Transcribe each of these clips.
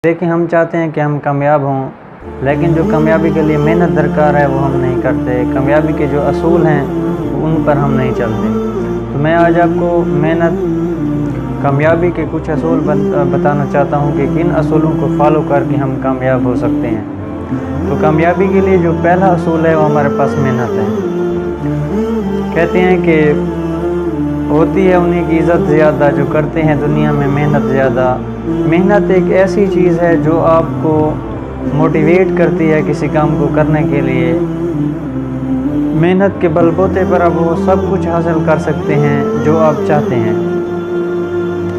دیکھیں ہم چاہتے ہیں کہ ہم کامیاب ہوں، لیکن جو کامیابی کے لیے محنت درکار ہے وہ ہم نہیں کرتے، کامیابی کے جو اصول ہیں ان پر ہم نہیں چلتے۔ تو میں آج آپ کو کامیابی کے کچھ اصول بتانا چاہتا ہوں کہ کن اصولوں کو فالو کر کے ہم کامیاب ہو سکتے ہیں۔ تو کامیابی کے لیے جو پہلا اصول ہے وہ ہمارے پاس محنت ہے۔ کہتے ہیں کہ ہوتی ہے انہیں کی عزت زیادہ جو کرتے ہیں دنیا میں محنت زیادہ۔ محنت ایک ایسی چیز ہے جو آپ کو موٹیویٹ کرتی ہے کسی کام کو کرنے کے لیے۔ محنت کے بل بوتے پر آپ وہ سب کچھ حاصل کر سکتے ہیں جو آپ چاہتے ہیں۔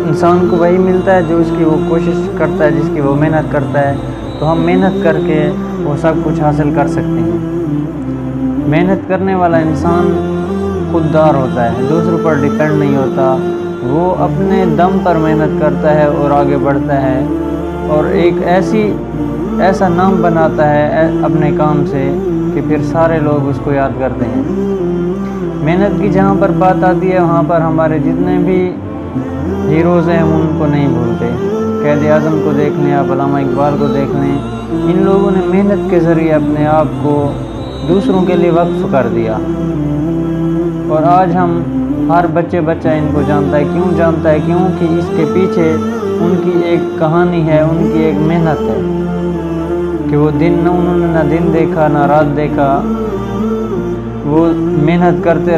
انسان کو وہی ملتا ہے جو اس کی وہ کوشش کرتا ہے، جس کی وہ محنت کرتا ہے۔ تو ہم محنت کر کے وہ سب کچھ حاصل کر سکتے ہیں۔ محنت کرنے والا انسان خوددار ہوتا ہے، دوسروں پر ڈیپینڈ نہیں ہوتا، وہ اپنے دم پر محنت کرتا ہے اور آگے بڑھتا ہے، اور ایک ایسا نام بناتا ہے اپنے کام سے کہ پھر سارے لوگ اس کو یاد کرتے ہیں۔ محنت کی جہاں پر بات آتی ہے وہاں پر ہمارے جتنے بھی ہیروز ہیں ہم ان کو نہیں بھولتے۔ قائد اعظم کو دیکھ لیں، آپ علامہ اقبال کو دیکھ لیں، ان لوگوں نے محنت کے ذریعے اپنے آپ کو دوسروں کے لیے وقف کر دیا، اور آج ہم ہر بچہ ان کو جانتا ہے۔ کیوں جانتا ہے؟ کیونکہ اس کے پیچھے ان کی ایک کہانی ہے، ان کی ایک محنت ہے کہ وہ انہوں نے نہ دن دیکھا نہ رات دیکھا، وہ محنت کرتے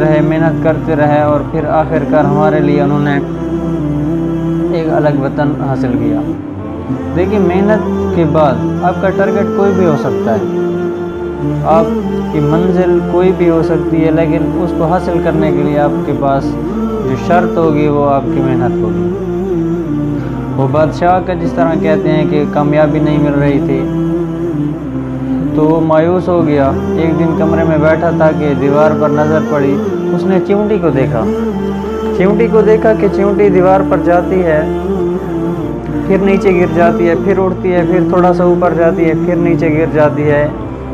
رہے اور پھر آخرکار ہمارے لیے انہوں نے ایک الگ وطن حاصل کیا۔ دیکھیں محنت کے بعد آپ کا ٹارگٹ کوئی بھی ہو سکتا ہے، آپ کی منزل کوئی بھی ہو سکتی ہے، لیکن اس کو حاصل کرنے کے لیے آپ کے پاس جو شرط ہوگی وہ آپ کی محنت ہوگی۔ وہ بادشاہ کا جس طرح کہتے ہیں کہ کامیابی نہیں مل رہی تھی تو وہ مایوس ہو گیا۔ ایک دن کمرے میں بیٹھا تھا کہ دیوار پر نظر پڑی، اس نے چیونٹی کو دیکھا کہ چیونٹی دیوار پر جاتی ہے، پھر نیچے گر جاتی ہے، پھر اڑتی ہے، پھر تھوڑا سا اوپر جاتی ہے، پھر نیچے گر جاتی ہے۔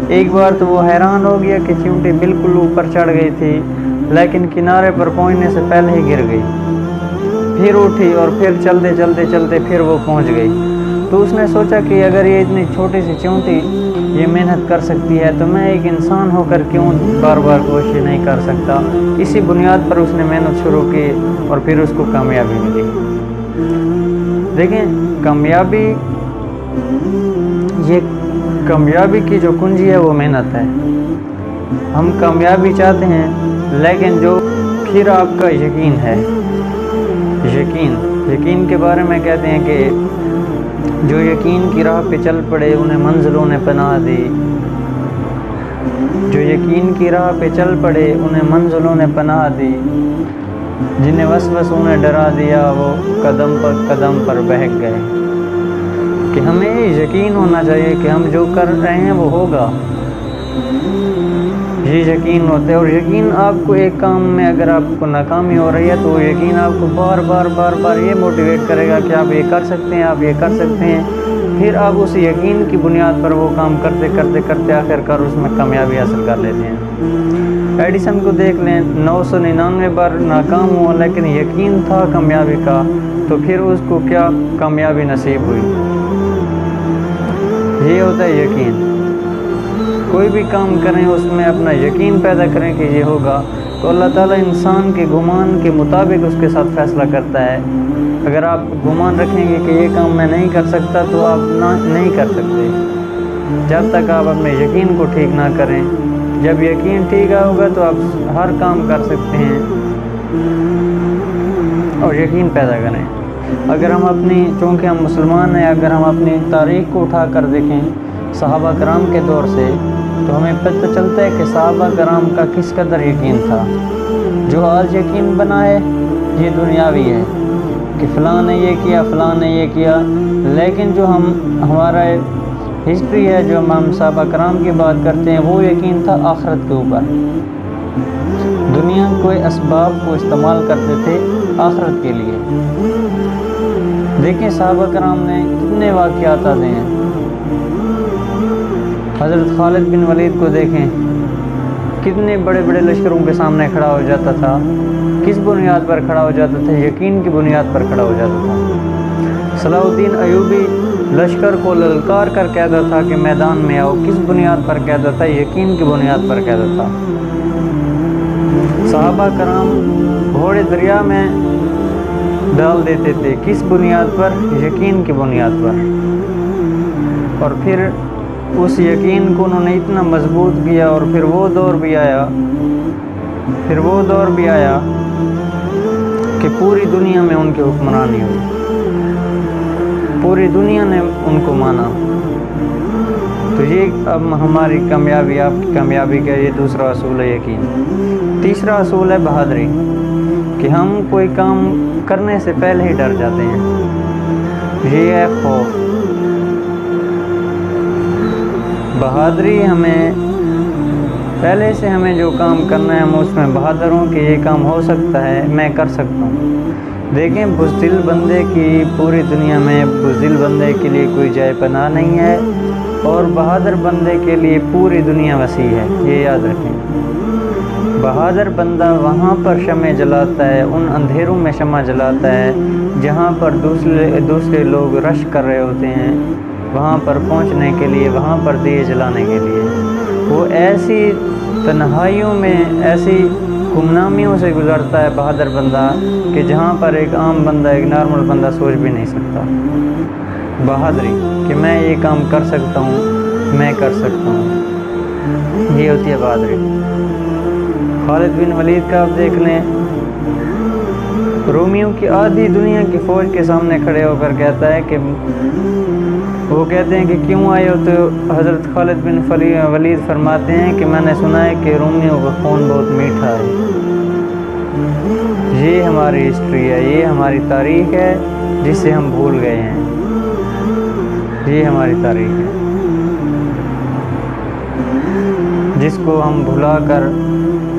ایک بار تو وہ حیران ہو گیا کہ چیونٹی بالکل اوپر چڑھ گئی تھی لیکن کنارے پر پہنچنے سے پہلے ہی گر گئی، پھر اٹھی اور پھر چلتے پھر وہ پہنچ گئی۔ تو اس نے سوچا کہ اگر یہ اتنی چھوٹی سی چیونٹی یہ محنت کر سکتی ہے تو میں ایک انسان ہو کر کیوں بار بار کوشش نہیں کر سکتا۔ اسی بنیاد پر اس نے محنت شروع کی اور پھر اس کو کامیابی ملی۔ دیکھیں کامیابی کی جو کنجی ہے وہ محنت ہے۔ ہم کامیابی چاہتے ہیں، لیکن جو پھر آپ کا یقین ہے، یقین کے بارے میں کہتے ہیں کہ جو یقین کی راہ پہ چل پڑے انہیں منزلوں نے پناہ دی، جو یقین کی راہ پہ چل پڑے انہیں منزلوں نے پناہ دی، جنہیں وسوسوں نے ڈرا دیا وہ قدم پر بہک گئے۔ کہ ہمیں یقین ہونا چاہیے کہ ہم جو کر رہے ہیں وہ ہوگا، یہ یقین ہوتا ہے۔ اور یقین آپ کو ایک کام میں اگر آپ کو ناکامی ہو رہی ہے تو وہ یقین آپ کو بار بار یہ موٹیویٹ کرے گا کہ آپ یہ کر سکتے ہیں، آپ یہ کر سکتے ہیں۔ پھر آپ اس یقین کی بنیاد پر وہ کام کرتے آخرکار اس میں کامیابی حاصل کر لیتے ہیں۔ ایڈیسن کو دیکھ لیں، 999 بار ناکام ہوا لیکن یقین تھا کامیابی کا، تو پھر اس کو کیا کامیابی نصیب ہوئی۔ یہ ہوتا ہے یقین۔ کوئی بھی کام کریں اس میں اپنا یقین پیدا کریں کہ یہ ہوگا، تو اللہ تعالیٰ انسان کے گمان کے مطابق اس کے ساتھ فیصلہ کرتا ہے۔ اگر آپ گمان رکھیں گے کہ یہ کام میں نہیں کر سکتا تو آپ نہیں کر سکتے، جب تک آپ اپنے یقین کو ٹھیک نہ کریں۔ جب یقین ٹھیک ہوگا تو آپ ہر کام کر سکتے ہیں، اور یقین پیدا کریں۔ اگر ہم چونکہ ہم مسلمان ہیں، اگر ہم اپنی تاریخ کو اٹھا کر دیکھیں صحابہ کرام کے دور سے، تو ہمیں پتہ چلتا ہے کہ صحابہ کرام کا کس قدر یقین تھا۔ جو آج یقین بنا ہے یہ دنیاوی ہے کہ فلاں نے یہ کیا، فلاں نے یہ کیا، لیکن جو ہمارا ہسٹری ہے، جو ہم صحابہ کرام کی بات کرتے ہیں، وہ یقین تھا آخرت کے اوپر۔ دنیا کے اسباب کو استعمال کرتے تھے آخرت کے لیے۔ دیکھیں صحابہ کرام نے کتنے واقعات آتے ہیں۔ حضرت خالد بن ولید کو دیکھیں، کتنے بڑے بڑے لشکروں کے سامنے کھڑا ہو جاتا تھا۔ کس بنیاد پر کھڑا ہو جاتا تھا؟ یقین کی بنیاد پر کھڑا ہو جاتا تھا۔ صلاح الدین ایوبی لشکر کو للکار کر کہتا تھا کہ میدان میں آؤ، کس بنیاد پر کہتا تھا؟ یقین کی بنیاد پر کہتا تھا۔ صحابہ کرام گھوڑے دریا میں ڈال دیتے تھے، کس بنیاد پر؟ یقین کی بنیاد پر۔ اور پھر اس یقین کو انہوں نے اتنا مضبوط کیا، اور پھر وہ دور بھی آیا کہ پوری دنیا میں ان کی حکمرانی ہوئی، پوری دنیا نے ان کو مانا۔ تو یہ اب ہماری کامیابی، آپ کی کامیابی کا یہ دوسرا اصول ہے یقین۔ تیسرا اصول ہے بہادری، کہ ہم کوئی کام کرنے سے پہلے ہی ڈر جاتے ہیں، یہ ہے خوف۔ بہادری ہمیں پہلے سے ہمیں جو کام کرنا ہے، ہم اس میں بہادر ہوں کہ یہ کام ہو سکتا ہے، میں کر سکتا ہوں۔ دیکھیں بزدل بندے کی، پوری دنیا میں بزدل بندے کے لیے کوئی جائے پناہ نہیں ہے، اور بہادر بندے کے لیے پوری دنیا وسیع ہے، یہ یاد رکھیں۔ بہادر بندہ وہاں پر شمع جلاتا ہے، ان اندھیروں میں شمع جلاتا ہے جہاں پر دوسرے لوگ رش کر رہے ہوتے ہیں، وہاں پر پہنچنے کے لیے، وہاں پر دیے جلانے کے لیے۔ وہ ایسی تنہائیوں میں، ایسی گمنامیوں سے گزرتا ہے بہادر بندہ کہ جہاں پر ایک عام بندہ، ایک نارمل بندہ سوچ بھی نہیں سکتا۔ بہادری کہ میں یہ کام کر سکتا ہوں، میں کر سکتا ہوں، یہ ہوتی ہے بہادری۔ خالد بن ولید کا آپ دیکھ لیں، رومیوں کی آدھی دنیا کی فوج کے سامنے کھڑے ہو کر کہتا ہے کہ وہ کہتے ہیں کہ کیوں آئے ہو؟ تو حضرت خالد بن ولید فرماتے ہیں کہ میں نے سنا ہے کہ رومیوں کا خون بہت میٹھا ہے۔ یہ ہماری ہسٹری ہے، یہ ہماری تاریخ ہے جسے ہم بھول گئے ہیں، یہ ہماری تاریخ ہے جس کو ہم بھلا کر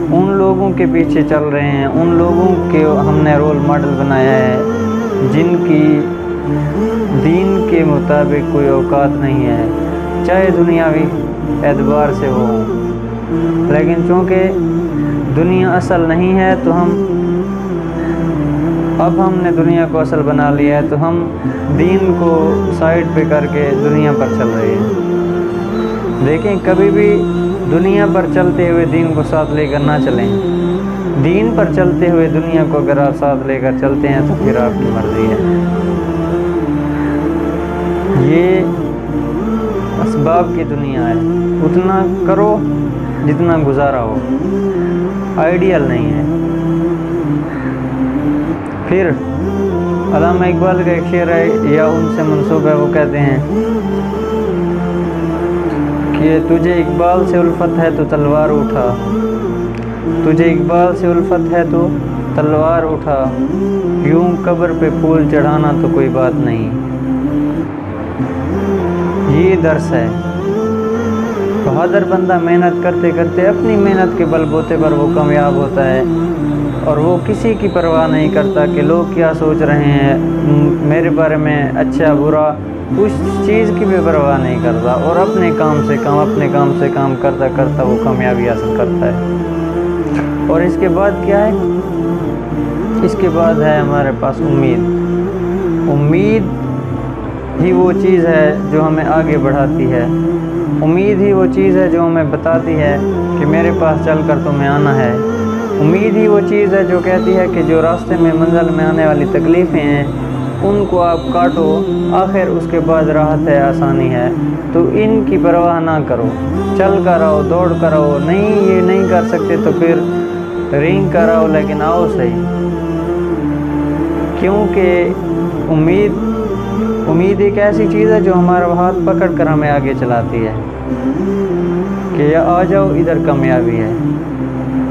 ان لوگوں کے پیچھے چل رہے ہیں، ان لوگوں کے ہم نے رول ماڈل بنایا ہے جن کی دین کے مطابق کوئی اوقات نہیں ہے، چاہے دنیاوی اعتبار سے وہ ہوں۔ لیکن چونکہ دنیا اصل نہیں ہے تو اب ہم نے دنیا کو اصل بنا لیا ہے، تو ہم دین کو سائڈ پہ کر کے دنیا پر چل رہے ہیں۔ دیکھیں کبھی بھی دنیا پر چلتے ہوئے دین کو ساتھ لے کر نہ چلیں، دین پر چلتے ہوئے دنیا کو اگر آپ ساتھ لے کر چلتے ہیں تو پھر آپ کی مرضی ہے۔ یہ اسباب کی دنیا ہے، اتنا کرو جتنا گزارا ہو، آئیڈیل نہیں ہے۔ پھر علامہ اقبال کا ایک شعر ہے یا ان سے منسوب ہے، وہ کہتے ہیں کہ تجھے اقبال سے الفت ہے تو تلوار اٹھا، تجھے اقبال سے الفت ہے تو تلوار اٹھا، یوں قبر پہ پھول چڑھانا تو کوئی بات نہیں۔ یہ درس ہے، بہادر بندہ محنت کرتے کرتے اپنی محنت کے بل بوتے پر وہ کامیاب ہوتا ہے، اور وہ کسی کی پرواہ نہیں کرتا کہ لوگ کیا سوچ رہے ہیں میرے بارے میں، اچھا برا، اس چیز کی بھی پرواہ نہیں کرتا، اور اپنے کام سے کام کرتا کرتا وہ کامیابی حاصل کرتا ہے۔ اور اس کے بعد کیا ہے؟ اس کے بعد ہے ہمارے پاس امید۔ امید ہی وہ چیز ہے جو ہمیں آگے بڑھاتی ہے، امید ہی وہ چیز ہے جو ہمیں بتاتی ہے کہ میرے پاس چل کر تمہیں آنا ہے، امید ہی وہ چیز ہے جو کہتی ہے کہ جو راستے میں منزل میں آنے والی تکلیفیں ہیں ان کو آپ کاٹو، آخر اس کے بعد راحت ہے، آسانی ہے، تو ان کی پرواہ نہ کرو، چل کر آؤ، دوڑ کر آؤ، نہیں یہ نہیں کر سکتے تو پھر رینگ کر آؤ لیکن آؤ صحیح، کیونکہ امید ایک ایسی چیز ہے جو ہمارا ہاتھ پکڑ کر ہمیں آگے چلاتی ہے کہ آ جاؤ ادھر کامیابی ہے۔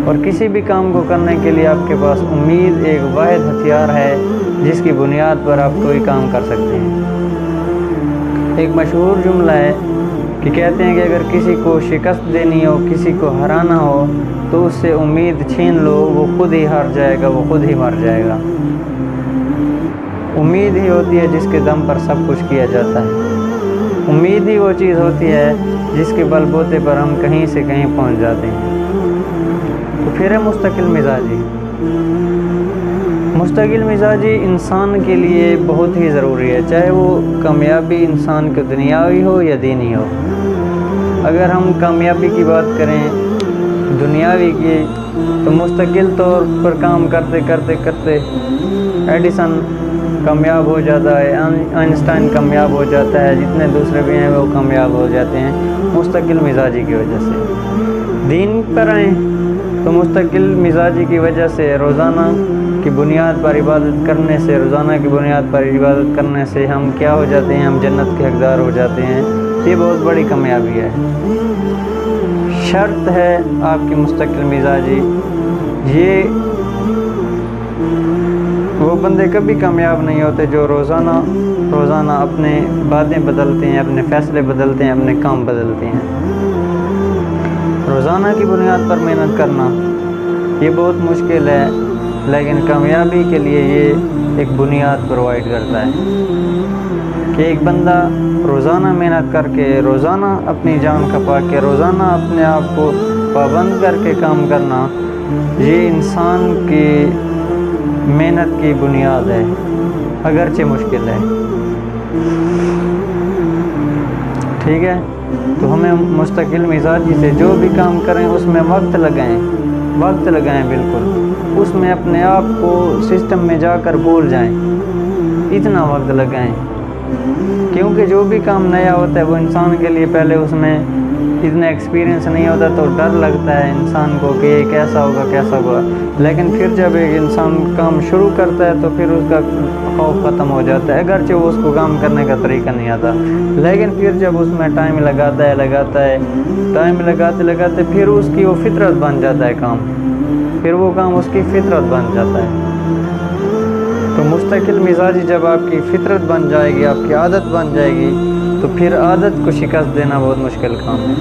اور کسی بھی کام کو کرنے کے لیے آپ کے پاس امید ایک واحد ہتھیار ہے جس کی بنیاد پر آپ کوئی کام کر سکتے ہیں۔ ایک مشہور جملہ ہے کہ کہتے ہیں کہ اگر کسی کو شکست دینی ہو، کسی کو ہرانا ہو تو اس سے امید چھین لو، وہ خود ہی ہار جائے گا، وہ خود ہی مر جائے گا۔ امید ہی ہوتی ہے جس کے دم پر سب کچھ کیا جاتا ہے، امید ہی وہ چیز ہوتی ہے جس کے بل بوتے پر ہم کہیں سے کہیں پہنچ جاتے ہیں۔ تو پھر ہے مستقل مزاجی۔ مستقل مزاجی انسان کے لیے بہت ہی ضروری ہے، چاہے وہ کامیابی انسان کو دنیاوی ہو یا دینی ہو۔ اگر ہم کامیابی کی بات کریں دنیاوی کی، تو مستقل طور پر کام کرتے کرتے کرتے ایڈیسن کامیاب ہو جاتا ہے، آئنسٹائن کامیاب ہو جاتا ہے، جتنے دوسرے بھی ہیں وہ کامیاب ہو جاتے ہیں مستقل مزاجی کی وجہ سے۔ دین پر آئیں تو مستقل مزاجی کی وجہ سے روزانہ کی بنیاد پر عبادت کرنے سے، روزانہ کی بنیاد پر عبادت کرنے سے ہم کیا ہو جاتے ہیں، ہم جنت کے حقدار ہو جاتے ہیں۔ یہ بہت بڑی کامیابی ہے۔ شرط ہے آپ کی مستقل مزاجی، یہ وہ بندے کبھی کامیاب نہیں ہوتے جو روزانہ اپنے باتیں بدلتے ہیں، اپنے فیصلے بدلتے ہیں، اپنے کام بدلتے ہیں۔ روزانہ کی بنیاد پر محنت کرنا یہ بہت مشکل ہے، لیکن کامیابی کے لیے یہ ایک بنیاد پرووائڈ کرتا ہے کہ ایک بندہ روزانہ محنت کر کے، روزانہ اپنی جان کھپا کے، روزانہ اپنے آپ کو پابند کر کے کام کرنا، یہ انسان کی محنت کی بنیاد ہے، اگرچہ مشکل ہے۔ ٹھیک ہے، تو ہمیں مستقل مزاجی سے جو بھی کام کریں اس میں وقت لگائیں بالکل، اس میں اپنے آپ کو سسٹم میں جا کر بھول جائیں، اتنا وقت لگائیں، کیونکہ جو بھی کام نیا ہوتا ہے وہ انسان کے لیے پہلے اس میں اتنا ایکسپیرینس نہیں ہوتا، تو ڈر لگتا ہے انسان کو کہ یہ کیسا ہوگا، لیکن پھر جب ایک انسان کام شروع کرتا ہے تو پھر اس کا خوف ختم ہو جاتا ہے، اگرچہ وہ اس کو کام کرنے کا طریقہ نہیں آتا، لیکن پھر جب اس میں ٹائم لگاتا ہے ٹائم لگاتے پھر اس کی وہ فطرت بن جاتا ہے کام، پھر وہ کام اس کی فطرت بن جاتا ہے۔ تو مستقل مزاجی جب آپ کی فطرت بن جائے گی، آپ کی عادت بن جائے گی، تو پھر عادت کو شکست دینا بہت مشکل کام ہے۔